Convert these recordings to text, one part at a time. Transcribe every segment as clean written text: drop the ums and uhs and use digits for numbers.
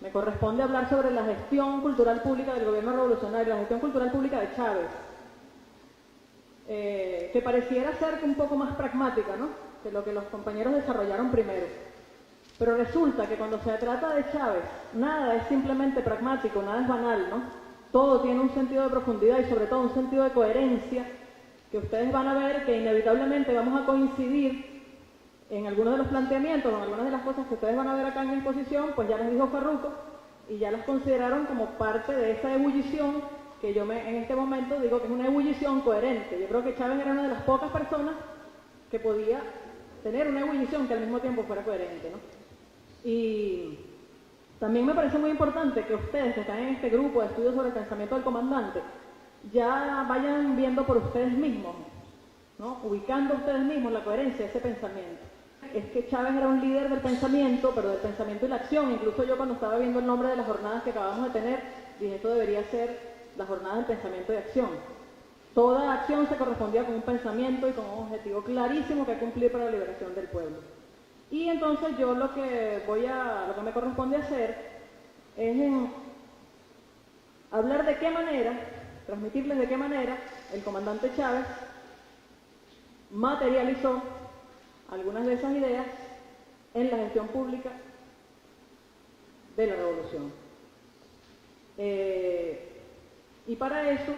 me corresponde hablar sobre la gestión cultural pública del gobierno revolucionario, la gestión cultural pública de Chávez, que pareciera ser un poco más pragmática, ¿no?, que lo que los compañeros desarrollaron primero. Pero resulta que cuando se trata de Chávez, nada es simplemente pragmático, nada es banal, ¿no? Todo tiene un sentido de profundidad y sobre todo un sentido de coherencia, que ustedes van a ver que inevitablemente vamos a coincidir en algunos de los planteamientos, en algunas de las cosas que ustedes van a ver acá en la exposición, pues ya les dijo Farruko, y ya las consideraron como parte de esa ebullición que yo en este momento digo que es una ebullición coherente. Yo creo que Chávez era una de las pocas personas que podía tener una ebullición que al mismo tiempo fuera coherente, ¿no? Y también me parece muy importante que ustedes que están en este grupo de estudios sobre el pensamiento del comandante ya vayan viendo por ustedes mismos, ¿no?, ubicando ustedes mismos la coherencia de ese pensamiento. Es que Chávez era un líder del pensamiento, pero del pensamiento y la acción. Incluso yo cuando estaba viendo el nombre de las jornadas que acabamos de tener, dije, esto debería ser las jornadas del pensamiento y acción. Toda acción se correspondía con un pensamiento y con un objetivo clarísimo que cumplir para la liberación del pueblo. Y entonces yo lo que me corresponde hacer es hablar de qué manera, transmitirles de qué manera el comandante Chávez materializó algunas de esas ideas en la gestión pública de la revolución. Y para eso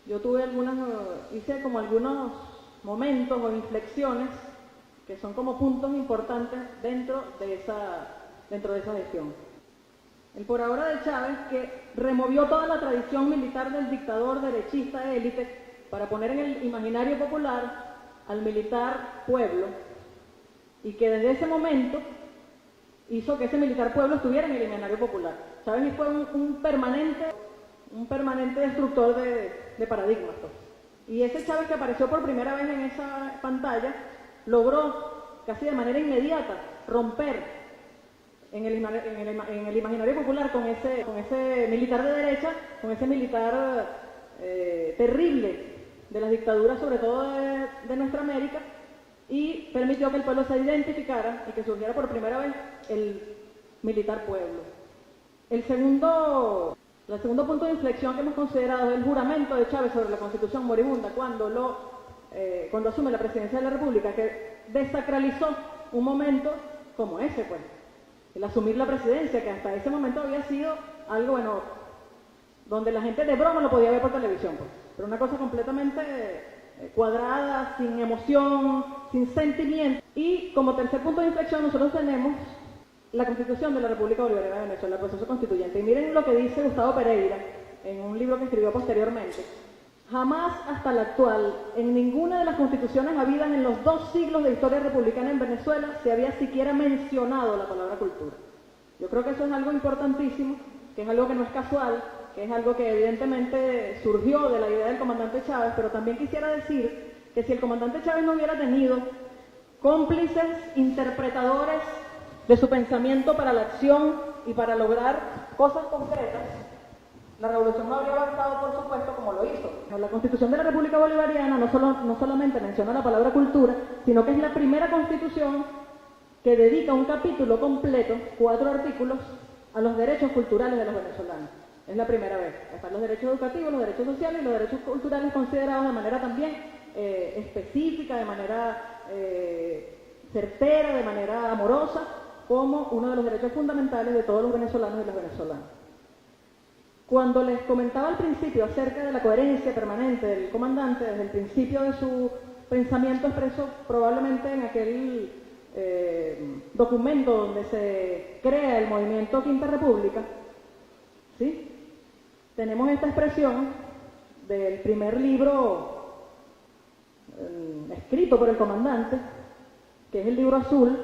yo hice como algunos momentos o inflexiones que son como puntos importantes dentro de esa gestión. El por ahora de Chávez, que removió toda la tradición militar del dictador derechista de élite para poner en el imaginario popular al militar pueblo, y que desde ese momento hizo que ese militar pueblo estuviera en el imaginario popular. Chávez fue un permanente destructor de paradigmas, pues. Y ese Chávez que apareció por primera vez en esa pantalla logró casi de manera inmediata romper en el imaginario popular con ese militar de derecha, con ese militar terrible de las dictaduras, sobre todo de nuestra América, y permitió que el pueblo se identificara y que surgiera por primera vez el militar pueblo. El segundo punto de inflexión que hemos considerado es el juramento de Chávez sobre la Constitución moribunda, cuando asume la presidencia de la República, que desacralizó un momento como ese, pues, el asumir la presidencia, que hasta ese momento había sido algo, bueno, donde la gente de broma lo podía ver por televisión, pues, pero una cosa completamente cuadrada, sin emoción, sin sentimiento. Y como tercer punto de inflexión nosotros tenemos la Constitución de la República Bolivariana de Venezuela, el proceso constituyente. Y miren lo que dice Gustavo Pereira en un libro que escribió posteriormente. Jamás hasta la actual, en ninguna de las constituciones habidas en los 2 siglos de historia republicana en Venezuela, se había siquiera mencionado la palabra cultura. Yo creo que eso es algo importantísimo, que es algo que no es casual, que es algo que evidentemente surgió de la idea del comandante Chávez, pero también quisiera decir que si el comandante Chávez no hubiera tenido cómplices, interpretadores de su pensamiento para la acción y para lograr cosas concretas, la revolución no habría avanzado, por supuesto, como lo hizo. La Constitución de la República Bolivariana no solamente menciona la palabra cultura, sino que es la primera constitución que dedica un capítulo completo, 4 artículos, a los derechos culturales de los venezolanos. Es la primera vez. Están los derechos educativos, los derechos sociales y los derechos culturales considerados de manera también específica, de manera certera, de manera amorosa, como uno de los derechos fundamentales de todos los venezolanos y las venezolanas. Cuando les comentaba al principio acerca de la coherencia permanente del comandante, desde el principio de su pensamiento expreso, probablemente en aquel documento donde se crea el movimiento Quinta República, ¿sí?, tenemos esta expresión del primer libro escrito por el comandante, que es el libro azul,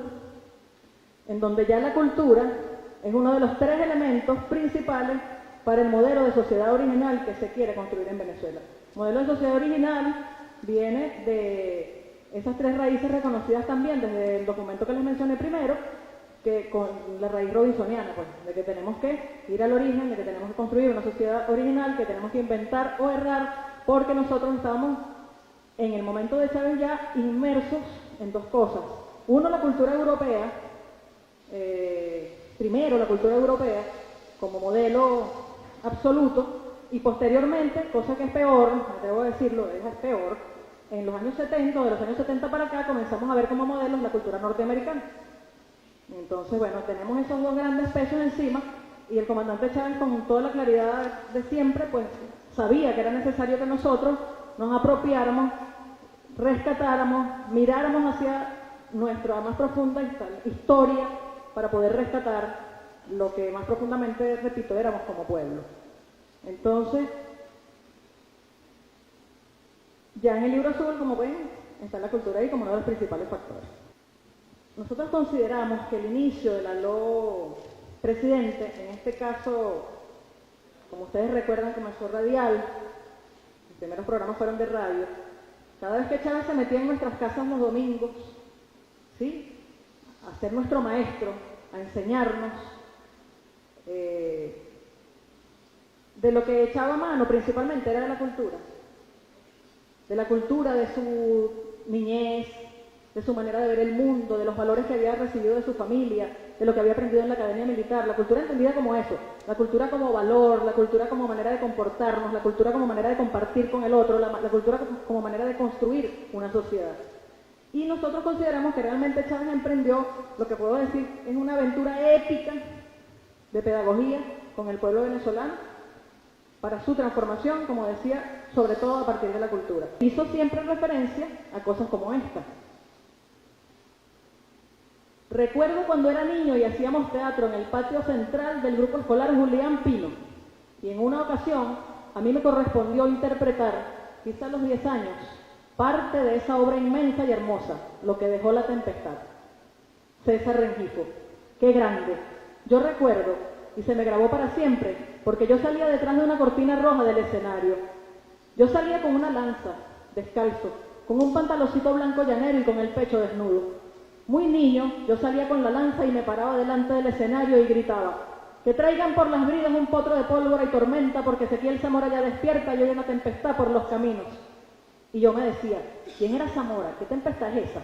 en donde ya la cultura es uno de los 3 elementos principales para el modelo de sociedad original que se quiere construir en Venezuela. El modelo de sociedad original viene de esas 3 raíces reconocidas también desde el documento que les mencioné primero, que con la raíz robinsoniana, pues, de que tenemos que ir al origen, de que tenemos que construir una sociedad original, que tenemos que inventar o errar, porque nosotros estábamos en el momento de Chávez ya inmersos en 2 cosas. Uno, la cultura europea, primero la cultura europea como modelo absoluto y posteriormente, cosa que es peor, me atrevo a decirlo, es peor, en los años 70 o de los años 70 para acá comenzamos a ver como modelos la cultura norteamericana. Entonces, bueno, tenemos esos dos grandes pesos encima y el comandante Chávez, con toda la claridad de siempre, pues sabía que era necesario que nosotros nos apropiáramos, rescatáramos, miráramos hacia nuestra más profunda historia para poder rescatar lo que más profundamente, repito, éramos como pueblo. Entonces, ya en el libro azul, como ven, está la cultura ahí como uno de los principales factores. Nosotros consideramos que el inicio del aló presidente, en este caso, como ustedes recuerdan, comenzó radial, los primeros programas fueron de radio. Cada vez que Chávez se metía en nuestras casas los domingos, ¿sí?, a ser nuestro maestro, a enseñarnos, de lo que echaba mano principalmente era de la cultura de su niñez, de su manera de ver el mundo, de los valores que había recibido de su familia, de lo que había aprendido en la academia militar, la cultura entendida como eso, la cultura como valor, la cultura como manera de comportarnos, la cultura como manera de compartir con el otro, la cultura como manera de construir una sociedad. Y nosotros consideramos que realmente Chávez emprendió, lo que puedo decir, es una aventura épica de pedagogía con el pueblo venezolano para su transformación, como decía, sobre todo a partir de la cultura. Hizo siempre referencia a cosas como esta. Recuerdo cuando era niño y hacíamos teatro en el patio central del grupo escolar Julián Pino, y en una ocasión a mí me correspondió interpretar, quizá a los 10 años, parte de esa obra inmensa y hermosa, Lo que dejó la tempestad. César Rengifo, qué grande. Yo recuerdo, y se me grabó para siempre, porque yo salía detrás de una cortina roja del escenario. Yo salía con una lanza, descalzo, con un pantaloncito blanco llanero y con el pecho desnudo. Muy niño, yo salía con la lanza y me paraba delante del escenario y gritaba: que traigan por las bridas un potro de pólvora y tormenta, porque Ezequiel Zamora ya despierta y hay una tempestad por los caminos. Y yo me decía, ¿quién era Zamora? ¿Qué tempestad es esa?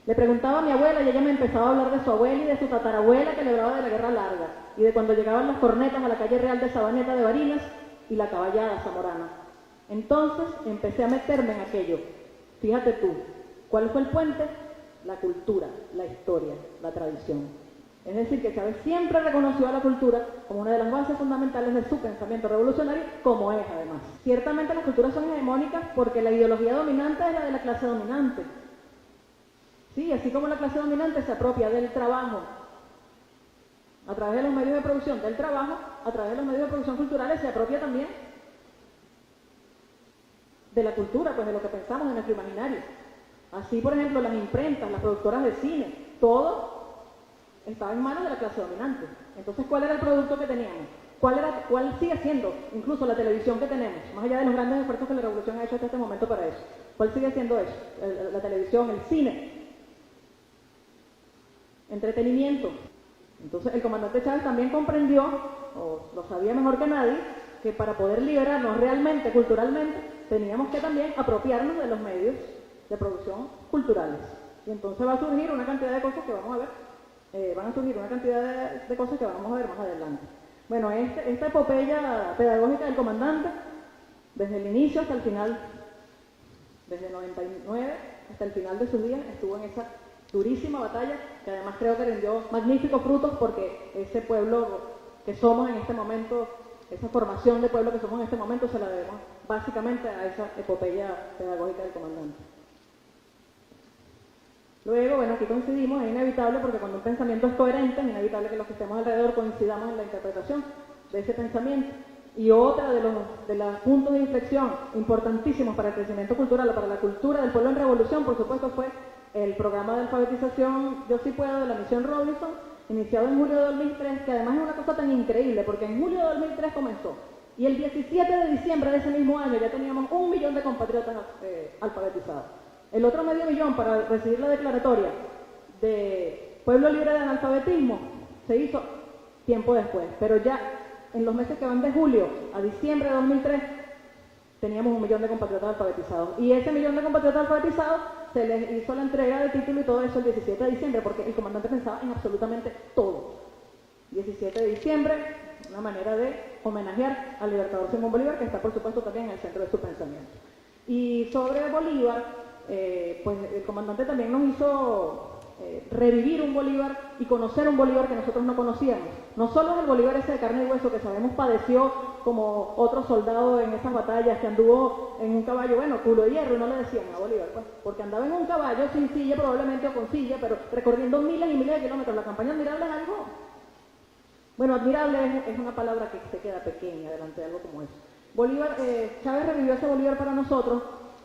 Le preguntaba a mi abuela y ella me empezaba a hablar de su abuela y de su tatarabuela que le hablaba de la Guerra Larga y de cuando llegaban las cornetas a la calle real de Sabaneta de Barinas y la caballada zamorana. Entonces empecé a meterme en aquello. Fíjate tú, ¿cuál fue el puente? La cultura, la historia, la tradición. Es decir, que Chávez siempre reconoció a la cultura como una de las bases fundamentales de su pensamiento revolucionario, como es además. Ciertamente las culturas son hegemónicas porque la ideología dominante es la de la clase dominante. Sí, así como la clase dominante se apropia del trabajo a través de los medios de producción del trabajo, a través de los medios de producción culturales se apropia también de la cultura, pues de lo que pensamos en nuestro imaginario. Así, por ejemplo, las imprentas, las productoras de cine, todo estaba en manos de la clase dominante. Entonces, ¿cuál era el producto que teníamos? ¿Cuál sigue siendo incluso la televisión que tenemos? Más allá de los grandes esfuerzos que la revolución ha hecho hasta este momento para eso. ¿Cuál sigue siendo eso? La televisión, el cine. Entretenimiento. Entonces, el comandante Chávez también comprendió, o lo sabía mejor que nadie, que para poder liberarnos realmente, culturalmente, teníamos que también apropiarnos de los medios de producción culturales. Y entonces va a surgir una cantidad de cosas que vamos a ver, van a surgir una cantidad de cosas que vamos a ver más adelante. Bueno, esta epopeya pedagógica del comandante, desde el inicio hasta el final, desde el 99 hasta el final de sus días, estuvo en esa durísima batalla, que además creo que rindió magníficos frutos porque ese pueblo que somos en este momento, esa formación de pueblo que somos en este momento, se la debemos básicamente a esa epopeya pedagógica del comandante. Luego, bueno, aquí coincidimos, es inevitable porque cuando un pensamiento es coherente, es inevitable que los que estemos alrededor coincidamos en la interpretación de ese pensamiento. Y otra de los puntos de inflexión importantísimos para el crecimiento cultural o para la cultura del pueblo en revolución, por supuesto, fue el programa de alfabetización Yo sí puedo de la misión Robinson, iniciado en julio de 2003, que además es una cosa tan increíble porque en julio de 2003 comenzó y el 17 de diciembre de ese mismo año ya teníamos 1 millón de compatriotas alfabetizados. El otro medio millón para recibir la declaratoria de pueblo libre de analfabetismo se hizo tiempo después, pero ya en los meses que van de julio a diciembre de 2003 teníamos 1 millón de compatriotas alfabetizados y ese 1 millón de compatriotas alfabetizados se les hizo la entrega de título y todo eso el 17 de diciembre porque el comandante pensaba en absolutamente todo. 17 de diciembre, una manera de homenajear al libertador Simón Bolívar, que está por supuesto también en el centro de su pensamiento. Y sobre Bolívar, pues el comandante también nos hizo revivir un Bolívar y conocer un Bolívar que nosotros no conocíamos. No solo es el Bolívar ese de carne y hueso que sabemos padeció como otro soldado en esas batallas, que anduvo en un caballo, bueno, culo de hierro, y no le decían a Bolívar, pues, porque andaba en un caballo sin silla probablemente o con silla, pero recorriendo miles y miles de kilómetros. La campaña admirable es algo, bueno, admirable es una palabra que se queda pequeña delante de algo como eso. Bolívar, Chávez revivió ese Bolívar para nosotros,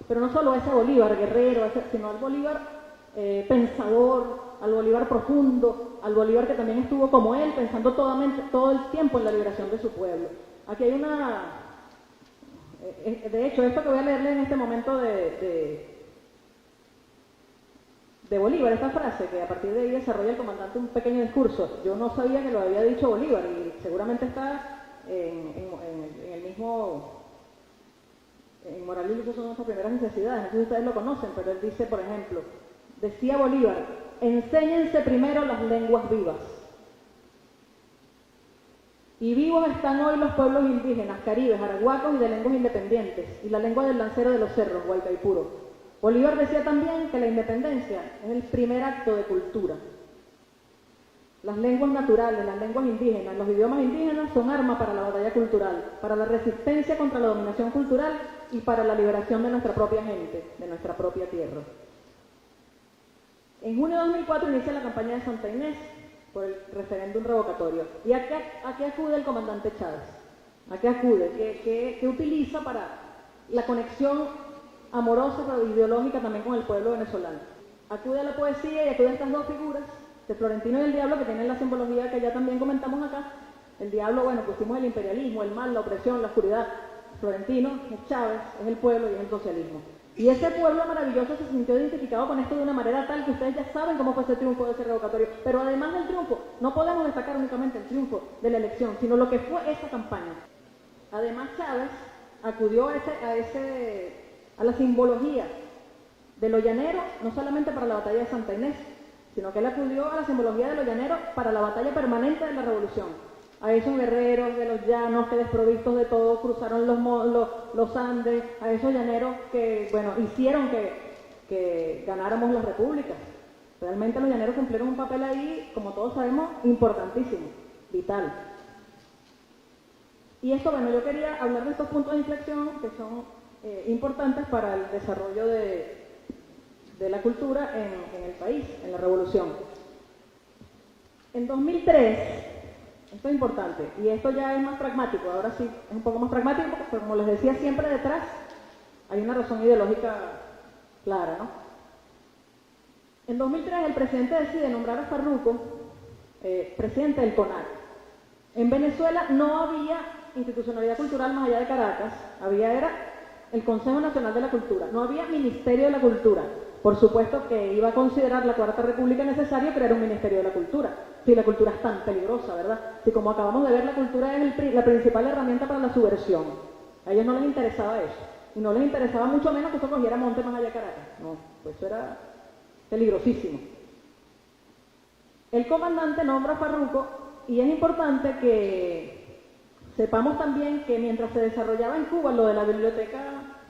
pero no solo ese Bolívar guerrero, sino al Bolívar pensador, al Bolívar profundo, al Bolívar que también estuvo como él, pensando todo el tiempo en la liberación de su pueblo. Aquí hay de hecho, esto que voy a leerle en este momento de Bolívar, esta frase, que a partir de ahí desarrolla el comandante un pequeño discurso. Yo no sabía que lo había dicho Bolívar, y seguramente está en el mismo, en Moral y Lucha son nuestras primeras necesidades, no sé si ustedes lo conocen, pero él dice, por ejemplo, decía Bolívar: enséñense primero las lenguas vivas. Y vivos están hoy los pueblos indígenas, caribes, arahuacos y de lenguas independientes, y la lengua del lancero de los cerros, Guaycaipuro. Bolívar decía también que la independencia es el primer acto de cultura. Las lenguas naturales, las lenguas indígenas, los idiomas indígenas son armas para la batalla cultural, para la resistencia contra la dominación cultural y para la liberación de nuestra propia gente, de nuestra propia tierra. En junio de 2004 inicia la campaña de Santa Inés por el referéndum revocatorio. ¿Y a qué acude el comandante Chávez? ¿A qué acude? ¿Qué utiliza para la conexión amorosa pero ideológica también con el pueblo venezolano? Acude a la poesía y acude a estas dos figuras, de Florentino y el Diablo, que tienen la simbología que ya también comentamos acá. El Diablo, bueno, pusimos el imperialismo, el mal, la opresión, la oscuridad. Florentino es Chávez, es el pueblo y es el socialismo. Y ese pueblo maravilloso se sintió identificado con esto de una manera tal que ustedes ya saben cómo fue ese triunfo de ese revocatorio. Pero además del triunfo, no podemos destacar únicamente el triunfo de la elección, sino lo que fue esa campaña. Además, Chávez acudió a la simbología de lo llanero, no solamente para la batalla de Santa Inés, sino que él acudió a la simbología de lo llanero para la batalla permanente de la revolución. A esos guerreros de los llanos que desprovistos de todo cruzaron los Andes, a esos llaneros que, bueno, hicieron que ganáramos las repúblicas. Realmente los llaneros cumplieron un papel ahí, como todos sabemos, importantísimo, vital. Y esto, bueno, yo quería hablar de estos puntos de inflexión que son importantes para el desarrollo de la cultura en el país, en la revolución. En 2003, esto es importante, y esto ya es más pragmático, ahora sí es un poco más pragmático, porque como les decía, siempre detrás hay una razón ideológica clara, ¿no? En 2003 el presidente decide nombrar a Farruko presidente del CONAC. En Venezuela no había institucionalidad cultural más allá de Caracas, era el Consejo Nacional de la Cultura, no había Ministerio de la Cultura. Por supuesto que iba a considerar la Cuarta República necesario crear un Ministerio de la Cultura, si la cultura es tan peligrosa, ¿verdad? Si, como acabamos de ver, la cultura es la principal herramienta para la subversión. A ellos no les interesaba eso, y no les interesaba mucho menos que eso cogiera monte más allá de Caracas. No, pues eso era peligrosísimo. El comandante nombra a Farruko, y es importante que sepamos también que mientras se desarrollaba en Cuba lo de la biblioteca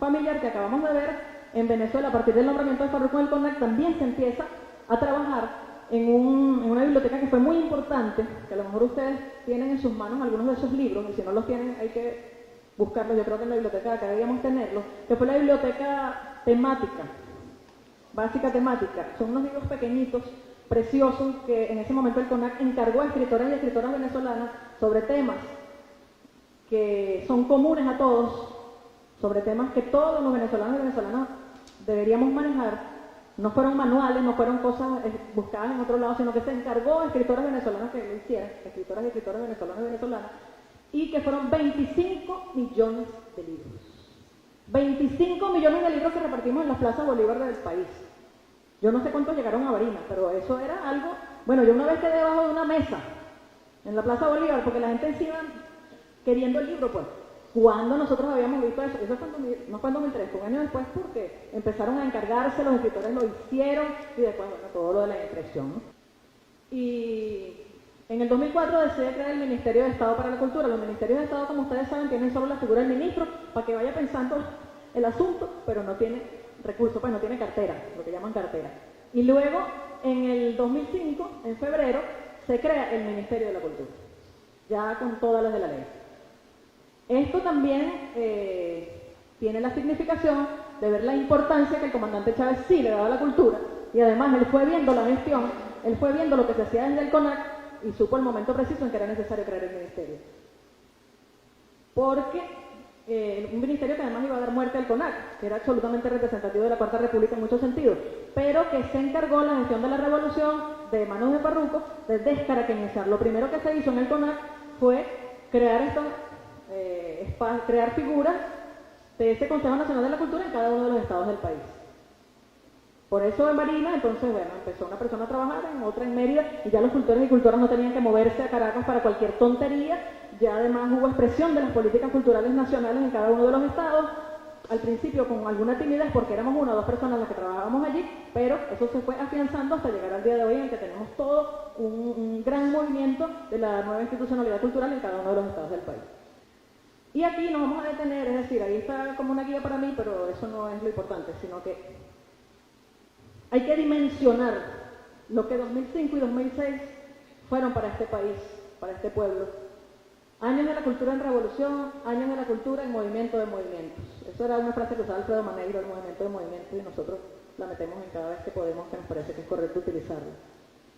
familiar que acabamos de ver, en Venezuela, a partir del nombramiento de Farruko en el CONAC, también se empieza a trabajar en una biblioteca que fue muy importante, que a lo mejor ustedes tienen en sus manos algunos de esos libros, y si no los tienen hay que buscarlos, yo creo que en la biblioteca de acá deberíamos tenerlos, que fue la biblioteca temática, básica temática. Son unos libros pequeñitos, preciosos, que en ese momento el CONAC encargó a escritores y escritoras venezolanas sobre temas que son comunes a todos, sobre temas que todos los venezolanos y venezolanas deberíamos manejar. No fueron manuales, no fueron cosas buscadas en otro lado, sino que se encargó a escritoras venezolanas que lo hicieran, escritoras y escritores venezolanos y venezolanas, y que fueron 25 millones de libros. 25 millones de libros que repartimos en las plazas Bolívar del país. Yo no sé cuántos llegaron a Barinas, pero eso era algo... Bueno, yo una vez quedé debajo de una mesa en la Plaza Bolívar, porque la gente encima queriendo el libro, pues. Cuando nosotros habíamos visto eso, no fue en 2003, fue un año después, porque empezaron a encargarse, los escritores lo hicieron, y después, bueno, todo lo de la impresión, ¿no? Y En el 2004 decide crear el Ministerio de Estado para la Cultura. Los ministerios de Estado, como ustedes saben, tienen solo la figura del ministro para que vaya pensando el asunto, pero no tiene recursos, pues no tiene cartera, lo que llaman cartera. Y luego, en el 2005, en febrero, se crea el Ministerio de la Cultura, ya con todas las de la ley. Esto también tiene la significación de ver la importancia que el comandante Chávez sí le daba a la cultura, y además él fue viendo la gestión, él fue viendo lo que se hacía desde el CONAC y supo el momento preciso en que era necesario crear el ministerio. Porque un ministerio que además iba a dar muerte al CONAC, que era absolutamente representativo de la Cuarta República en muchos sentidos, pero que se encargó la gestión de la revolución de manos de Farruco de descaracterizar. Lo primero que se hizo en el CONAC fue crear crear figuras de ese Consejo Nacional de la Cultura en cada uno de los estados del país. Por eso en Barinas, entonces, bueno, empezó una persona a trabajar, en otra en Mérida, y ya los cultores y cultoras no tenían que moverse a Caracas para cualquier tontería. Ya además hubo expresión de las políticas culturales nacionales en cada uno de los estados, al principio con alguna timidez porque éramos una o dos personas las que trabajábamos allí, pero eso se fue afianzando hasta llegar al día de hoy en que tenemos todo un gran movimiento de la nueva institucionalidad cultural en cada uno de los estados del país. Y aquí nos vamos a detener, es decir, ahí está como una guía para mí, pero eso no es lo importante, sino que hay que dimensionar lo que 2005 y 2006 fueron para este país, para este pueblo. Años de la cultura en revolución, años de la cultura en movimiento de movimientos. Eso era una frase que usaba Alfredo Maneiro, el movimiento de movimientos, y nosotros la metemos en cada vez que podemos, que nos parece que es correcto utilizarla.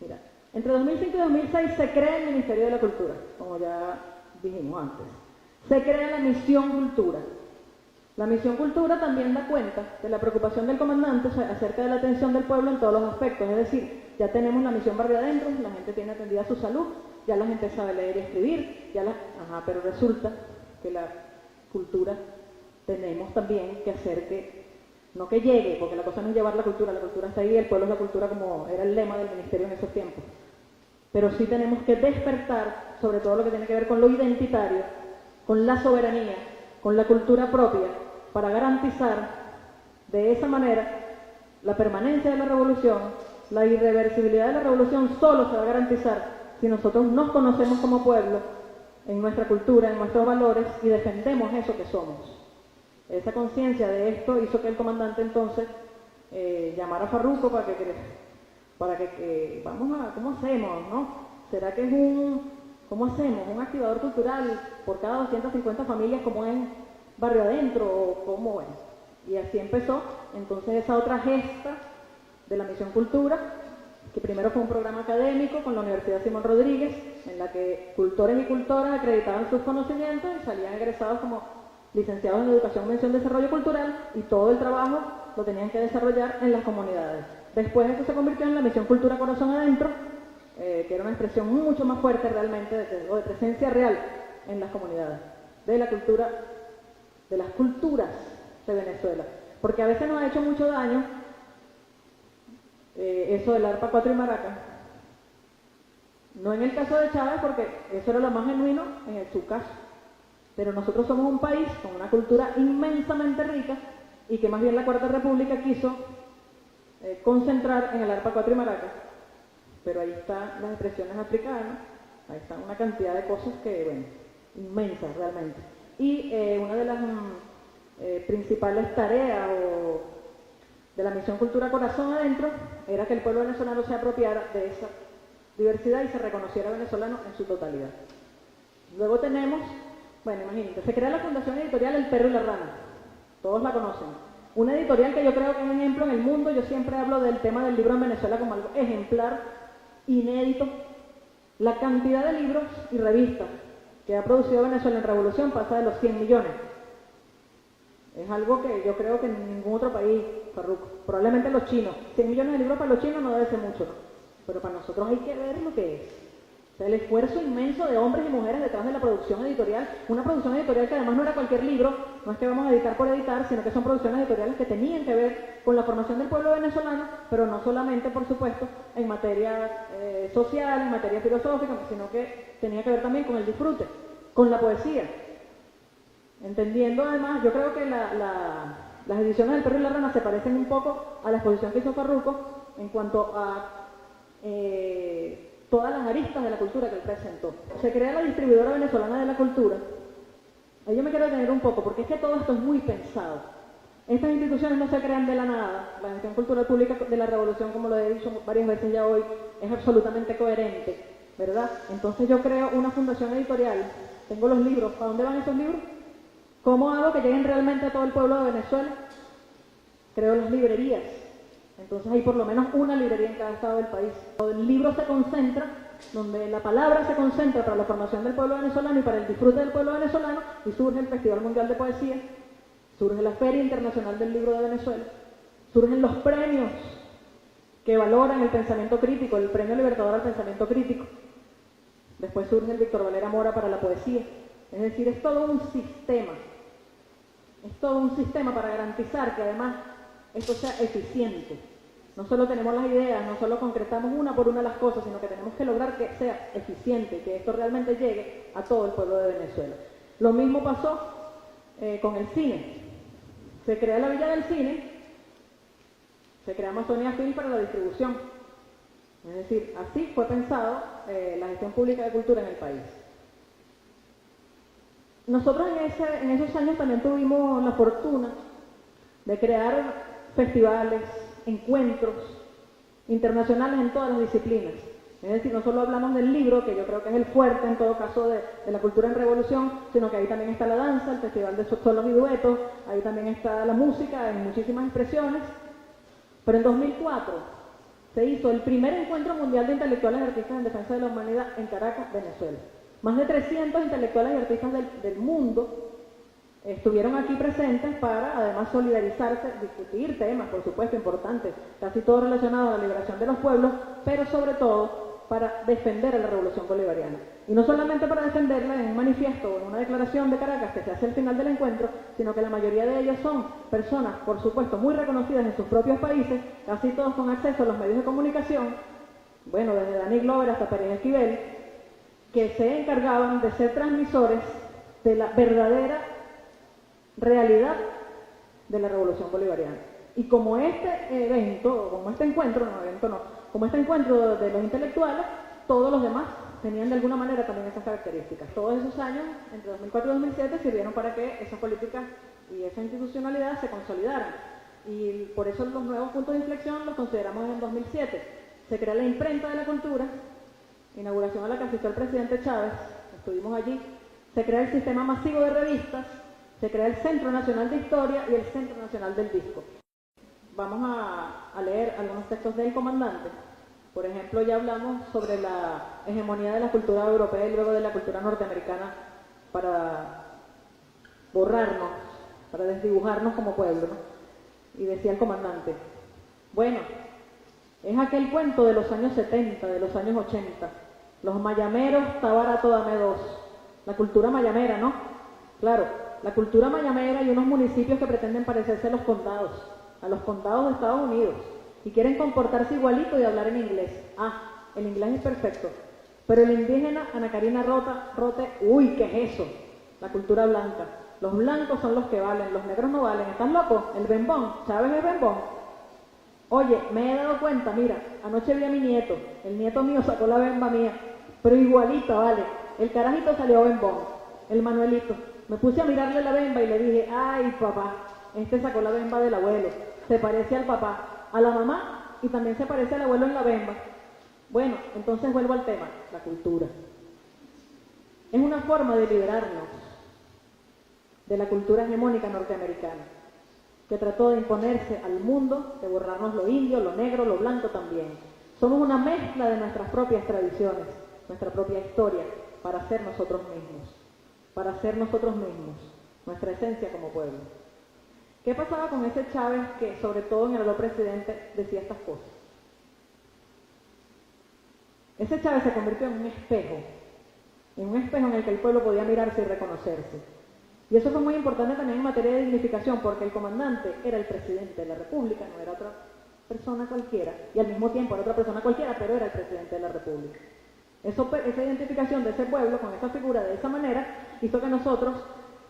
Mira, entre 2005 y 2006 se crea el Ministerio de la Cultura, como ya dijimos antes. Se crea la Misión Cultura. La Misión Cultura también da cuenta de la preocupación del comandante acerca de la atención del pueblo en todos los aspectos, es decir, ya tenemos la misión barrio adentro, la gente tiene atendida su salud, ya la gente sabe leer y escribir, pero resulta que la cultura tenemos también que hacer que, no que llegue, porque la cosa no es llevar la cultura está ahí, el pueblo es la cultura como era el lema del ministerio en esos tiempos, pero sí tenemos que despertar sobre todo lo que tiene que ver con lo identitario, con la soberanía, con la cultura propia, para garantizar de esa manera la permanencia de la revolución. La irreversibilidad de la revolución solo se va a garantizar si nosotros nos conocemos como pueblo, en nuestra cultura, en nuestros valores, y defendemos eso que somos. Esa conciencia de esto hizo que el comandante entonces llamara a Farruco para que vamos a, ¿cómo hacemos, no? ¿Será que es ¿cómo hacemos? Un activador cultural por cada 250 familias como en barrio adentro, o cómo, bueno. Y así empezó entonces esa otra gesta de la Misión Cultura, que primero fue un programa académico con la Universidad Simón Rodríguez, en la que cultores y cultoras acreditaban sus conocimientos y salían egresados como licenciados en Educación, Mención, Desarrollo Cultural, y todo el trabajo lo tenían que desarrollar en las comunidades. Después esto se convirtió en la Misión Cultura Corazón Adentro, que era una expresión mucho más fuerte realmente de presencia real en las comunidades, de la cultura, de las culturas de Venezuela. Porque a veces nos ha hecho mucho daño eso del arpa, cuatro y maraca. No en el caso de Chávez, porque eso era lo más genuino en su caso. Pero nosotros somos un país con una cultura inmensamente rica y que más bien la Cuarta República quiso concentrar en el arpa, cuatro y maraca. Pero ahí están las expresiones africanas, ahí está una cantidad de cosas que, bueno, inmensas realmente. Y una de las principales tareas de la Misión Cultura Corazón Adentro era que el pueblo venezolano se apropiara de esa diversidad y se reconociera venezolano en su totalidad. Luego tenemos, bueno, imagínate, se crea la Fundación Editorial El Perro y la Rana, todos la conocen. Una editorial que yo creo que es un ejemplo en el mundo. Yo siempre hablo del tema del libro en Venezuela como algo ejemplar, inédito. La cantidad de libros y revistas que ha producido Venezuela en revolución pasa de los 100 millones. Es algo que yo creo que en ningún otro país, Farruco, probablemente los chinos. 100 millones de libros para los chinos no debe ser mucho, ¿no? Pero para nosotros hay que ver lo que es. O sea, el esfuerzo inmenso de hombres y mujeres detrás de la producción editorial. Una producción editorial que además no era cualquier libro, no es que vamos a editar por editar, sino que son producciones editoriales que tenían que ver con la formación del pueblo venezolano, pero no solamente, por supuesto, en materia social, en materia filosófica, sino que tenía que ver también con el disfrute, con la poesía. Entendiendo además, yo creo que las ediciones del Perro y la Rana se parecen un poco a la exposición que hizo Farruco en cuanto a todas las aristas de la cultura que él presentó. Se crea la distribuidora venezolana de la cultura. Ahí yo me quiero detener un poco, porque es que todo esto es muy pensado. Estas instituciones no se crean de la nada. La gestión cultural pública de la Revolución, como lo he dicho varias veces ya hoy, es absolutamente coherente, ¿verdad? Entonces yo creo una fundación editorial, tengo los libros. ¿Para dónde van esos libros? ¿Cómo hago que lleguen realmente a todo el pueblo de Venezuela? Creo las librerías. Entonces hay por lo menos una librería en cada estado del país. El libro se concentra, donde la palabra se concentra para la formación del pueblo venezolano y para el disfrute del pueblo venezolano, y surge el Festival Mundial de Poesía, surge la Feria Internacional del Libro de Venezuela, surgen los premios que valoran el pensamiento crítico, el Premio Libertador al Pensamiento Crítico. Después surge el Víctor Valera Mora para la poesía. Es decir, es todo un sistema. Es todo un sistema para garantizar que además esto sea eficiente. No solo tenemos las ideas, no solo concretamos una por una las cosas, sino que tenemos que lograr que sea eficiente, que esto realmente llegue a todo el pueblo de Venezuela. Lo mismo pasó con el cine. Se crea la Villa del Cine, se crea Amazonia Film para la distribución. Es decir, así fue pensado la gestión pública de cultura en el país. Nosotros en esos años también tuvimos la fortuna de crear festivales, encuentros internacionales en todas las disciplinas. Es decir, no solo hablamos del libro, que yo creo que es el fuerte en todo caso de la cultura en revolución, sino que ahí también está la danza, el festival de solos y duetos, ahí también está la música en muchísimas expresiones. Pero en 2004 se hizo el primer encuentro mundial de intelectuales y artistas en defensa de la humanidad en Caracas, Venezuela. Más de 300 intelectuales y artistas del mundo estuvieron aquí presentes para además solidarizarse, discutir temas, por supuesto, importantes, casi todos relacionados a la liberación de los pueblos, pero sobre todo para defender a la revolución bolivariana. Y no solamente para defenderla en un manifiesto o en una declaración de Caracas que se hace al final del encuentro, sino que la mayoría de ellos son personas, por supuesto, muy reconocidas en sus propios países, casi todos con acceso a los medios de comunicación, bueno, desde Dani Glover hasta Pérez Esquivel, que se encargaban de ser transmisores de la verdadera realidad de la revolución bolivariana. Y como este evento, como este encuentro, como este encuentro de los intelectuales, todos los demás tenían de alguna manera también esas características. Todos esos años, entre 2004 y 2007, sirvieron para que esas políticas y esa institucionalidad se consolidaran. Y por eso los nuevos puntos de inflexión los consideramos en 2007. Se crea la imprenta de la cultura, inauguración a la que asistió el presidente Chávez, estuvimos allí. Se crea el sistema masivo de revistas, se crea el Centro Nacional de Historia y el Centro Nacional del Disco. Vamos a leer algunos textos del comandante. Por ejemplo, ya hablamos sobre la hegemonía de la cultura europea y luego de la cultura norteamericana para borrarnos, para desdibujarnos como pueblo, ¿no? Y decía el comandante, bueno, es aquel cuento de los años 70, de los años 80. Los mayameros, está barato, dame dos. La cultura mayamera, ¿no? Claro, la cultura mayamera y unos municipios que pretenden parecerse a los condados de Estados Unidos, y quieren comportarse igualito y hablar en inglés. Ah, el inglés es perfecto. Pero el indígena, Ana Karina Rote, uy, ¿qué es eso? La cultura blanca. Los blancos son los que valen, los negros no valen. ¿Estás loco? El bembón, ¿sabes el bembón? Oye, me he dado cuenta, mira, anoche vi a mi nieto, el nieto mío sacó la bemba mía, pero igualito, vale. El carajito salió bembón, el Manuelito. Me puse a mirarle la bemba y le dije, ay papá, este sacó la bemba del abuelo, se parece al papá, a la mamá y también se parece al abuelo en la bemba. Bueno, entonces vuelvo al tema, la cultura. Es una forma de liberarnos de la cultura hegemónica norteamericana, que trató de imponerse al mundo, de borrarnos lo indio, lo negro, lo blanco también. Somos una mezcla de nuestras propias tradiciones, nuestra propia historia, para ser nosotros mismos. Nuestra esencia como pueblo. ¿Qué pasaba con ese Chávez que, sobre todo en el rol presidente, decía estas cosas? Ese Chávez se convirtió en un espejo en el que el pueblo podía mirarse y reconocerse. Y eso fue muy importante también en materia de dignificación, porque el comandante era el presidente de la República, no era otra persona cualquiera, y al mismo tiempo era otra persona cualquiera, pero era el presidente de la República. Esa identificación de ese pueblo con esa figura de esa manera hizo que nosotros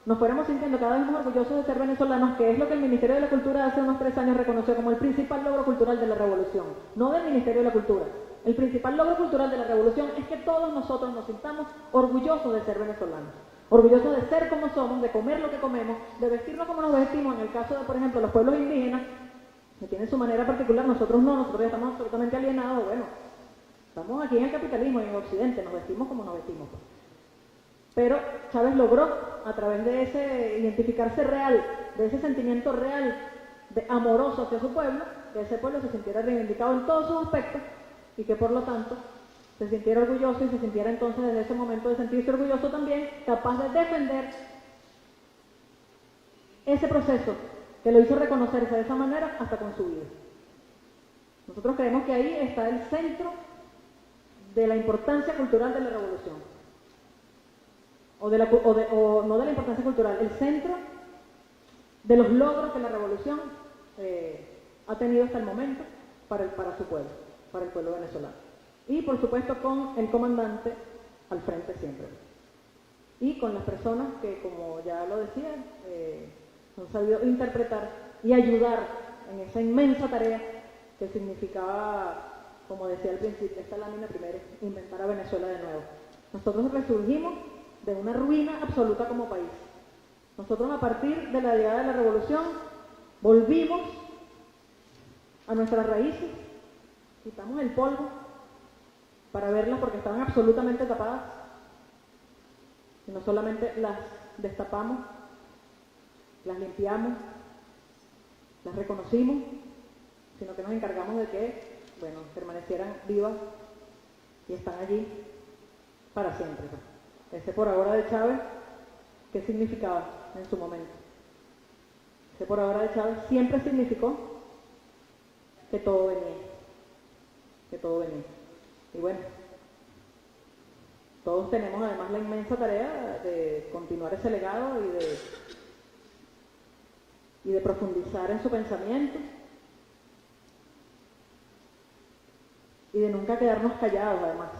nos fuéramos sintiendo cada vez más orgullosos de ser venezolanos, que es lo que el Ministerio de la Cultura hace unos 3 años reconoció como el principal logro cultural de la revolución, no del Ministerio de la Cultura, El principal logro cultural de la revolución es que todos nosotros nos sintamos orgullosos de ser venezolanos, orgullosos de ser como somos, de comer lo que comemos, de vestirnos como nos vestimos. En el caso de, por ejemplo, los pueblos indígenas, que tienen su manera particular, nosotros no, nosotros ya estamos absolutamente alienados. Bueno, estamos aquí en el capitalismo y en Occidente, nos vestimos como nos vestimos. Pero Chávez logró, a través de ese identificarse real, de ese sentimiento real, de amoroso hacia su pueblo, que ese pueblo se sintiera reivindicado en todos sus aspectos y que por lo tanto se sintiera orgulloso y se sintiera entonces desde ese momento de sentirse orgulloso también capaz de defender ese proceso que lo hizo reconocerse de esa manera hasta con su vida. Nosotros creemos que ahí está el centro de la importancia cultural de la revolución. O no de la importancia cultural, el centro de los logros que la revolución ha tenido hasta el momento para su pueblo, para el pueblo venezolano. Y por supuesto con el comandante al frente siempre. Y con las personas que, como ya lo decía, han sabido interpretar y ayudar en esa inmensa tarea que significaba, como decía al principio, esta lámina primera, inventar a Venezuela de nuevo. Nosotros resurgimos de una ruina absoluta como país. Nosotros, a partir de la llegada de la revolución, volvimos a nuestras raíces, quitamos el polvo para verlas porque estaban absolutamente tapadas, y no solamente las destapamos, las limpiamos, las reconocimos, sino que nos encargamos de que, bueno, permanecieran vivas y están allí para siempre. Ese por ahora de Chávez, ¿qué significaba en su momento? Ese por ahora de Chávez siempre significó que todo venía, que todo venía. Y bueno, todos tenemos además la inmensa tarea de continuar ese legado y de profundizar en su pensamiento y de nunca quedarnos callados además.